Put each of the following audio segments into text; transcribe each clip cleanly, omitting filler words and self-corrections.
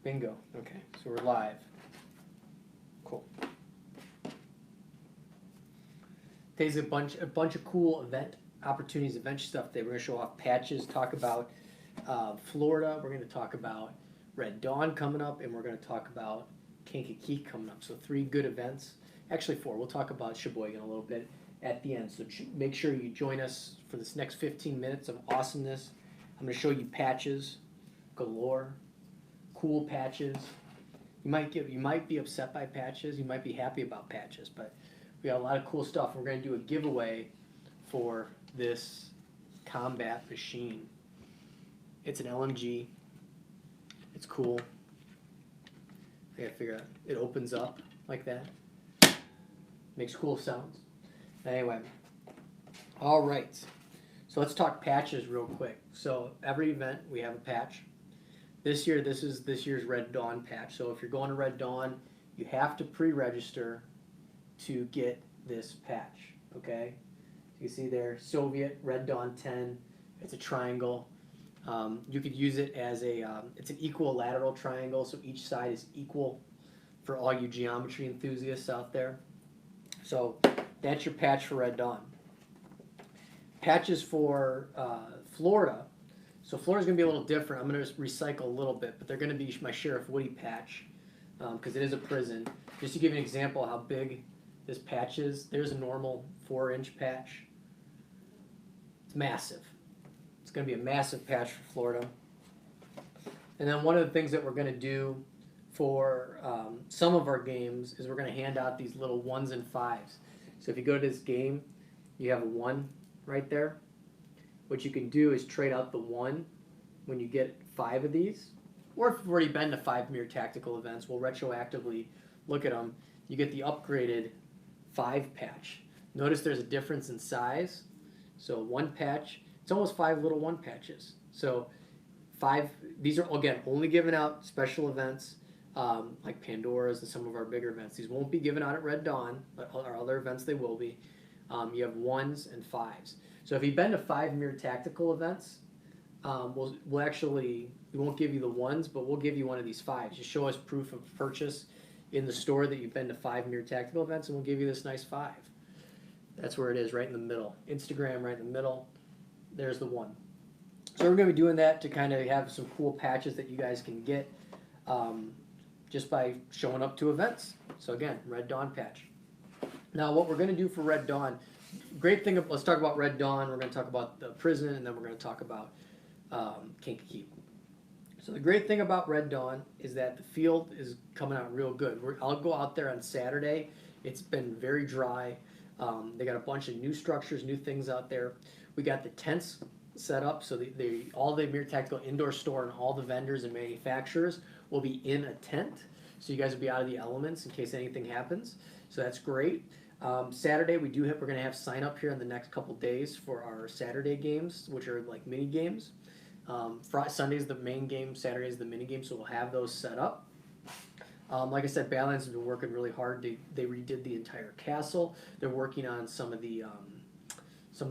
Bingo. Okay, so we're live. Cool. Today's a bunch of cool event opportunities, event stuff. We're going to show off patches, talk about Florida. We're going to talk about Red Dawn coming up, and we're going to talk about Kankakee coming up. So 3 good events. Actually 4. We'll talk about Sheboygan a little bit at the end. So make sure you join us for this next 15 minutes of awesomeness. I'm going to show you patches galore. Cool patches. You might be upset by patches. You might be happy about patches, but we got a lot of cool stuff. We're going to do a giveaway for this combat machine. It's an LMG. It's cool. I gotta figure out. It opens up like that. Makes cool sounds. Anyway, all right. So let's talk patches real quick. So every event we have a patch. This year, this is this year's Red Dawn patch. So if you're going to Red Dawn, you have to pre-register to get this patch, okay? You see there, Soviet Red Dawn 10. It's a triangle. You could use it as it's an equilateral triangle, so each side is equal for all you geometry enthusiasts out there. So that's your patch for Red Dawn. Patches for Florida. So Florida's going to be a little different. I'm going to recycle a little bit, but they're going to be my Sheriff Woody patch because it is a prison. Just to give you an example of how big this patch is, there's a normal 4-inch patch. It's massive. It's going to be a massive patch for Florida. And then one of the things that we're going to do for some of our games is we're going to hand out these little 1s and 5s. So if you go to this game, you have a 1 right there. What you can do is trade out the 1 when you get 5 of these. Or if you've already been to 5 MiR tactical events, we'll retroactively look at them. You get the upgraded 5 patch. Notice there's a difference in size. So 1 patch, it's almost 5 little 1 patches. So 5, these are, again, only given out special events like Pandora's and some of our bigger events. These won't be given out at Red Dawn, but our other events they will be. You have 1s and 5s. So if you've been to 5 MiR tactical events, we won't give you the 1s, but we'll give you one of these 5s. Just show us proof of purchase in the store that you've been to 5 MiR tactical events, and we'll give you this nice 5. That's where it is, right in the middle. Instagram, right in the middle. There's the 1. So we're going to be doing that to kind of have some cool patches that you guys can get just by showing up to events. So again, Red Dawn patch. Now what we're going to do for Red Dawn, great thing, let's talk about Red Dawn, we're going to talk about the prison, and then we're going to talk about Kankakee. So the great thing about Red Dawn is that the field is coming out real good. I'll go out there on Saturday. It's been very dry. They got a bunch of new structures, new things out there. We got the tents set up, so all the MiR Tactical indoor store and all the vendors and manufacturers will be in a tent. So you guys will be out of the elements in case anything happens. So that's great. Saturday we're going to have sign up here in the next couple days for our Saturday games, which are like mini games. Sunday's the main game, Saturday's the mini game, so we'll have those set up. Like I said, Badlands has been working really hard. They redid the entire castle. They're working on some of the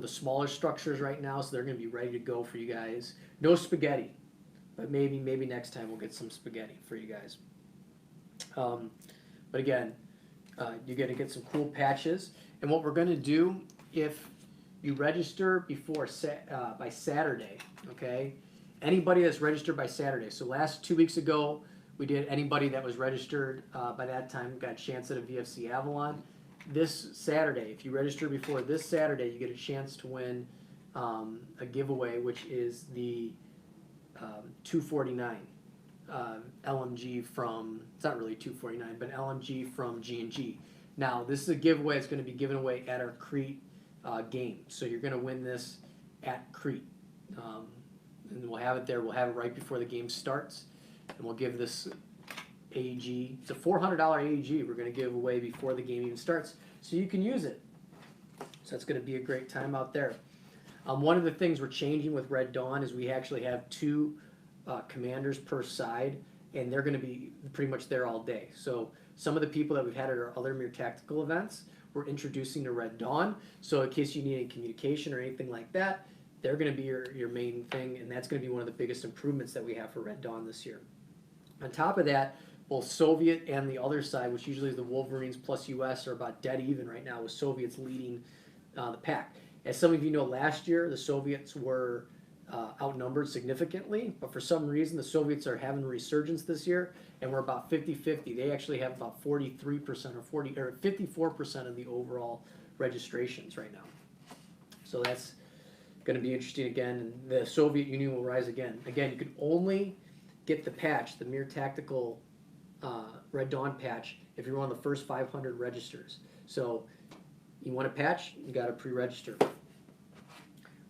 smaller structures right now, so they're going to be ready to go for you guys. No spaghetti, but maybe next time we'll get some spaghetti for you guys. But again, you're going to get some cool patches. And what we're going to do, if you register before by Saturday, okay? Anybody that's registered by Saturday. So last 2 weeks ago, we did anybody that was registered by that time got a chance at a VFC Avalon. This Saturday, if you register before this Saturday, you get a chance to win a giveaway, which is the 249 LMG from, it's not really 249, but LMG from G&G. Now, this is a giveaway that's going to be given away at our Crete game. So you're going to win this at Crete. And we'll have it there. We'll have it right before the game starts. And we'll give this AEG. It's a $400 AEG we're going to give away before the game even starts. So you can use it. So that's going to be a great time out there. One of the things we're changing with Red Dawn is we actually have 2 commanders per side, and they're going to be pretty much there all day. So some of the people that we've had at our other MiR tactical events, we're introducing to Red Dawn. So in case you need any communication or anything like that, they're going to be your main thing, and that's going to be one of the biggest improvements that we have for Red Dawn this year. On top of that, both Soviet and the other side, which usually is the Wolverines plus US, are about dead even right now, with Soviets leading the pack. As some of you know, last year the Soviets were outnumbered significantly, but for some reason the Soviets are having a resurgence this year, and we're about 50-50. They actually have about 43% or 54% of the overall registrations right now. So that's going to be interesting again, and the Soviet Union will rise again. Again, you can only get the patch, the MiR Tactical Red Dawn patch, if you're one of the first 500 registers. So you want a patch, you got to pre-register.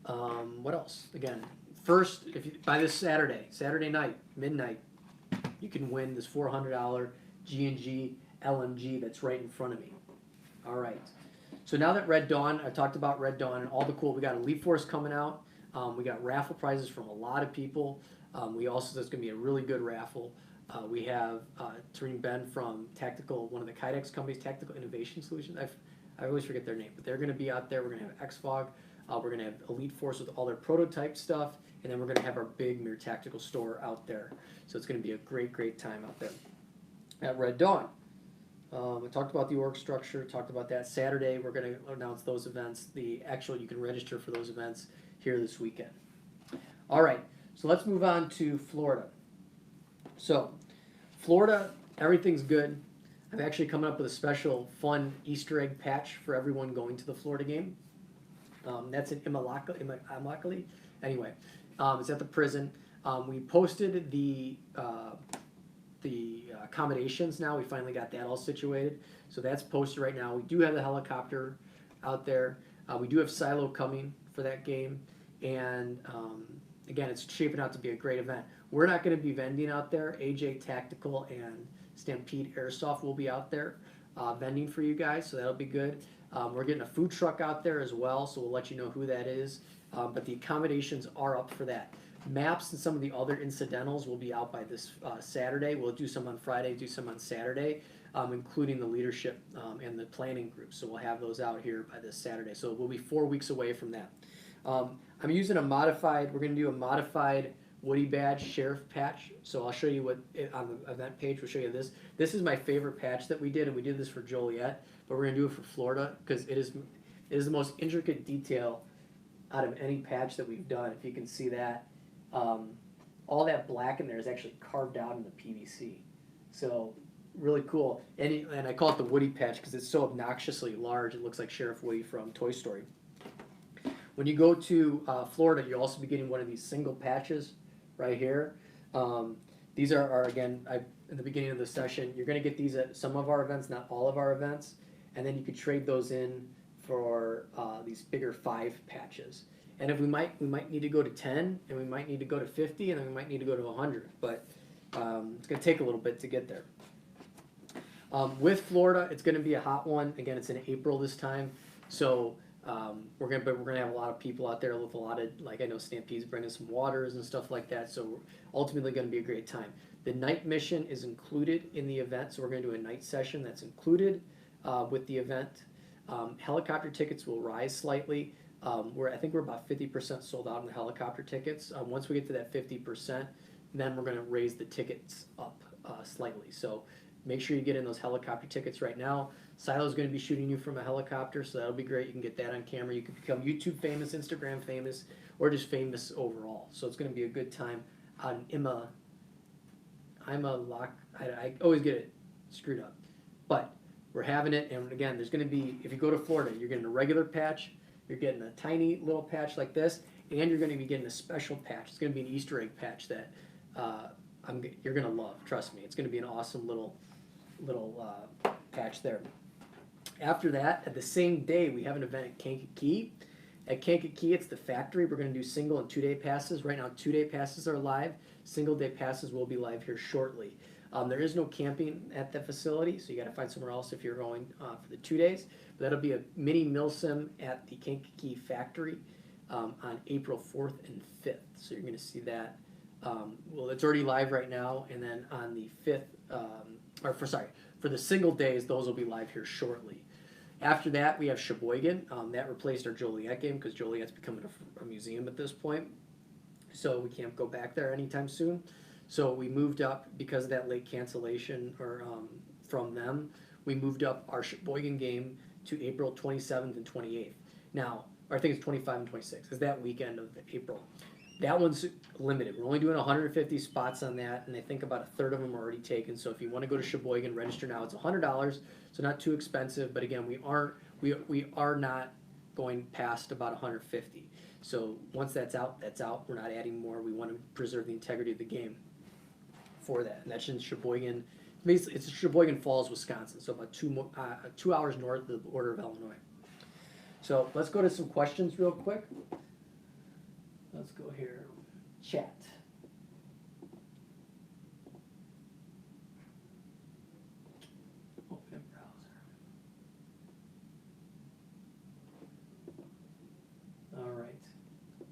What else? Again, first, by this Saturday night, midnight, you can win this $400 G&G LMG that's right in front of me. All right. So now that Red Dawn, I talked about Red Dawn and all the cool, we got Elite Force coming out. We got raffle prizes from a lot of people. We also, there's going to be a really good raffle. We have Tareen Ben from Tactical, one of the Kydex companies, Tactical Innovation Solutions. I always forget their name, but they're going to be out there. We're going to have XFOG. We're going to have Elite Force with all their prototype stuff, and then we're going to have our big MiR Tactical store out there. So it's going to be a great, great time out there at Red Dawn. We talked about the org structure, talked about that. Saturday, we're going to announce those events. You can register for those events here this weekend. All right, so let's move on to Florida. So, Florida, everything's good. I'm actually coming up with a special, fun Easter egg patch for everyone going to the Florida game. That's in Immokalee. Anyway, it's at the prison. We posted the accommodations now. We finally got that all situated. So that's posted right now. We do have the helicopter out there. We do have Silo coming for that game. And again, it's shaping out to be a great event. We're not going to be vending out there. AJ Tactical and Stampede Airsoft will be out there vending for you guys, so that'll be good. We're getting a food truck out there as well, so we'll let you know who that is. But the accommodations are up for that. Maps and some of the other incidentals will be out by this Saturday. We'll do some on Friday, do some on Saturday, including the leadership and the planning group. So we'll have those out here by this Saturday. So we'll be 4 weeks away from that. I'm using we're going to do a modified Woody Badge Sheriff patch. So I'll show you what, on the event page, we'll show you this. This is my favorite patch that we did, and we did this for Joliet, but we're going to do it for Florida because it is the most intricate detail out of any patch that we've done. If you can see that. All that black in there is actually carved out in the PVC. So really cool. And I call it the Woody patch because it's so obnoxiously large. It looks like Sheriff Woody from Toy Story. When you go to Florida, you'll also be getting one of these single patches right here. These are again, in the beginning of the session, you're going to get these at some of our events, not all of our events. And then you could trade those in for these bigger 5 patches. And if we might need to go to 10, and we might need to go to 50, and then we might need to go to 100. But it's going to take a little bit to get there. With Florida, it's going to be a hot one. Again, it's in April this time, so we're gonna have a lot of people out there with a lot of, like, I know Stampede's bringing some waters and stuff like that. So we're ultimately going to be a great time. The night mission is included in the event, so we're going to do a night session that's included with the event. Helicopter tickets will rise slightly. I think we're about 50% sold out on the helicopter tickets. Once we get to that 50%, then we're going to raise the tickets up slightly. So make sure you get in those helicopter tickets right now. Silo's going to be shooting you from a helicopter, so that'll be great. You can get that on camera. You can become YouTube famous, Instagram famous, or just famous overall. So it's going to be a good time on I always get it screwed up. But we're having it, and again, there's going to be, if you go to Florida, you're getting a regular patch, you're getting a tiny little patch like this, and you're going to be getting a special patch. It's going to be an Easter egg patch that you're going to love. Trust me, it's going to be an awesome little patch there. After that, at the same day, we have an event at Kankakee. At Kankakee, it's the factory. We're going to do single and 2-day passes. Right now, 2-day passes are live. Single-day passes will be live here shortly. There is no camping at the facility, so you got to find somewhere else if you're going for the 2 days. But that'll be a mini milsim at the Kankakee factory on April 4th and 5th. So you're going to see that. Well, it's already live right now, and then on the 5th, for the single days, those will be live here shortly. After that, we have Sheboygan. That replaced our Joliet game because Joliet's becoming a museum at this point. So we can't go back there anytime soon. So we moved up because of that late cancellation or from them. We moved up our Sheboygan game to April 27th and 28th. Now, or I think it's 25 and 26. It's that weekend of April. That one's limited. We're only doing 150 spots on that, and I think about a third of them are already taken. So if you want to go to Sheboygan, register now. It's $100, so not too expensive. But again, we are not going past about 150. So once that's out, that's out. We're not adding more. We want to preserve the integrity of the game for that, and that's in Sheboygan. Basically, it's Sheboygan Falls, Wisconsin, so about 2 hours north of the border of Illinois. So let's go to some questions real quick. Let's go here, chat. Open browser. All right.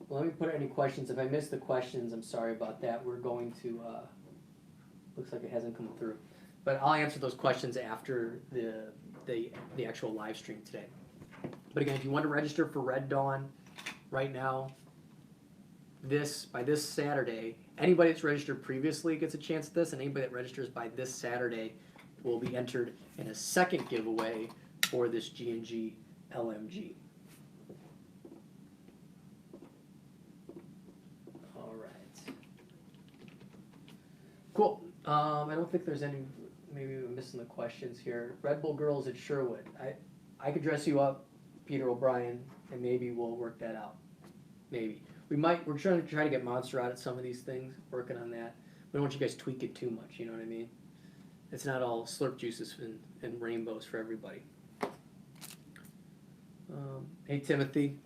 Well, let me put any questions. If I missed the questions, I'm sorry about that. We're going to, looks like it hasn't come through. But I'll answer those questions after the actual live stream today. But again, if you want to register for Red Dawn right now, by this Saturday, anybody that's registered previously gets a chance at this, and anybody that registers by this Saturday will be entered in a second giveaway for this G&G LMG. All right. Cool. I don't think there's any, maybe we're missing the questions here. Red Bull Girls at Sherwood. I could dress you up, Peter O'Brien, and maybe we'll work that out. Maybe. We're trying to get Monster out at some of these things, working on that. We don't want you guys to tweak it too much, you know what I mean? It's not all slurp juices and rainbows for everybody. Hey, Timothy.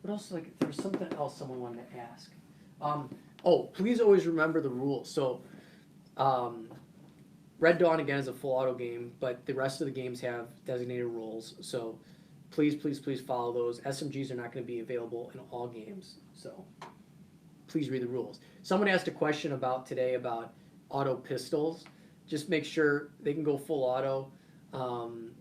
What else? Like, there was something else someone wanted to ask. Oh, please always remember the rules. So, Red Dawn, again, is a full auto game, but the rest of the games have designated rules. So, please, please, please follow those. SMGs are not going to be available in all games, so please read the rules. Someone asked a question today about auto pistols. Just make sure they can go full auto. Again,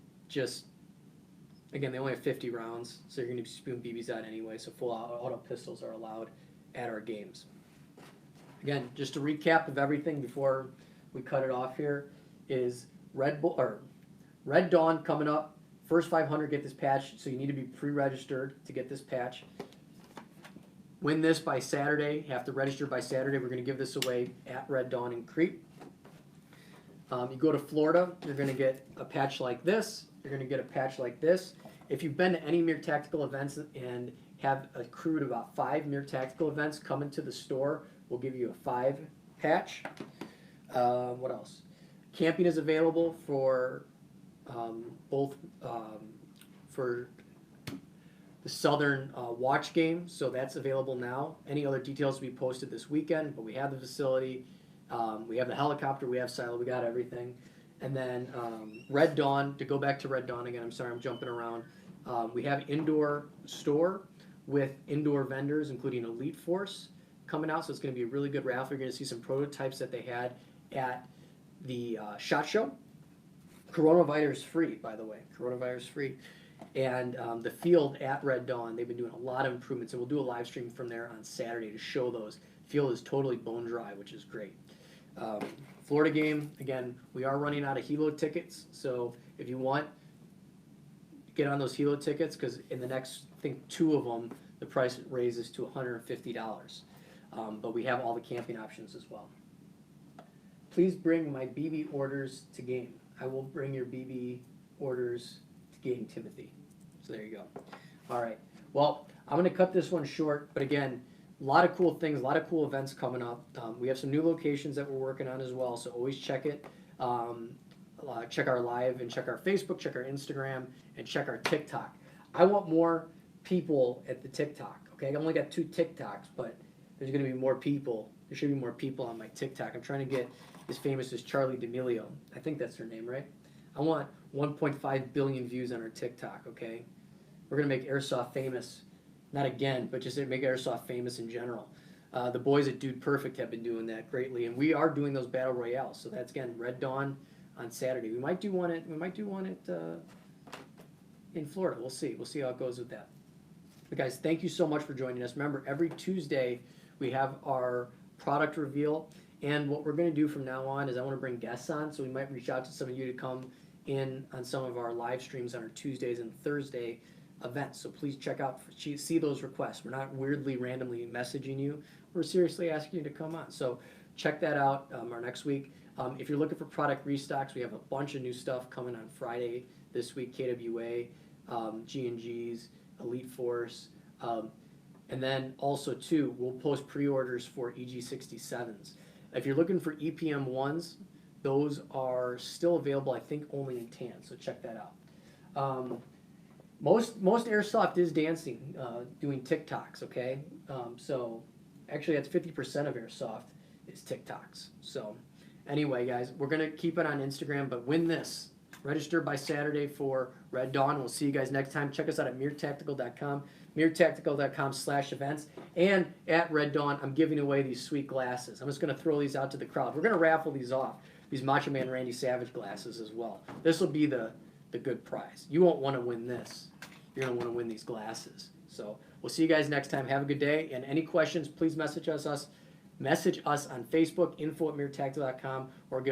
they only have 50 rounds, so you're going to be spewing BBs out anyway, so full auto pistols are allowed at our games. Again, just a recap of everything before we cut it off here is Red Dawn coming up. First 500 get this patch, so you need to be pre-registered to get this patch. Win this by Saturday. You have to register by Saturday. We're going to give this away at Red Dawn in Crete. You go to Florida, you're going to get a patch like this. You're going to get a patch like this. If you've been to any MiR Tactical events and have accrued about 5 MiR Tactical events, come into the store. We'll give you a 5 patch. What else? Camping is available for both for the Southern Watch game, so that's available now. Any other details will be posted this weekend, but we have the facility, we have the helicopter, we have silo, we got everything. And then Red Dawn, to go back to Red Dawn again, I'm sorry I'm jumping around. We have indoor store with indoor vendors, including Elite Force, coming out, so it's going to be a really good raffle. You're going to see some prototypes that they had at the SHOT Show. Coronavirus free, by the way, coronavirus free. And the field at Red Dawn, they've been doing a lot of improvements, and we'll do a live stream from there on Saturday to show those. Field is totally bone dry, which is great. Florida game, again, we are running out of Helo tickets, so if you want, get on those Helo tickets, because in the next, I think 2 of them, the price raises to $150. But we have all the camping options as well. Please bring my BB orders to game. I will bring your BB orders to game, Timothy. So there you go. All right. Well, I'm going to cut this one short, but again, a lot of cool things, a lot of cool events coming up. We have some new locations that we're working on as well, so always check it. Check our live and check our Facebook, check our Instagram, and check our TikTok. I want more people at the TikTok, okay? I only got 2 TikToks, but there's going to be more people. There should be more people on my TikTok. I'm trying to get as famous as Charlie D'Amelio. I think that's her name, right? I want 1.5 billion views on our TikTok, okay? We're going to make Airsoft famous. Not again, but just to make Airsoft famous in general. The boys at Dude Perfect have been doing that greatly, and we are doing those battle royales. So that's again Red Dawn on Saturday. We might do one at in Florida. We'll see. We'll see how it goes with that. But guys, thank you so much for joining us. Remember, every Tuesday we have our product reveal. And what we're going to do from now on is I want to bring guests on, so we might reach out to some of you to come in on some of our live streams on our Tuesdays and Thursday events. So please check out, see those requests. We're not weirdly, randomly messaging you. We're seriously asking you to come on. So check that out our next week. If you're looking for product restocks, we have a bunch of new stuff coming on Friday this week, KWA, G&Gs, Elite Force. And then also, too, we'll post pre-orders for EG67s. If you're looking for EPM 1s, those are still available, I think, only in tan, so check that out. Most airsoft is dancing, doing TikToks, okay? So actually that's 50% of airsoft is TikToks. So anyway, guys, we're going to keep it on Instagram, but win this. Register by Saturday for Red Dawn. We'll see you guys next time. Check us out at MiRTactical.com, MiRTactical.com/events, and at Red Dawn, I'm giving away these sweet glasses. I'm just going to throw these out to the crowd. We're going to raffle these off, these Macho Man Randy Savage glasses as well. This will be the good prize. You won't want to win this. You're going to want to win these glasses. So we'll see you guys next time. Have a good day. And any questions, please message us on Facebook, info@MiRTactical.com, or give us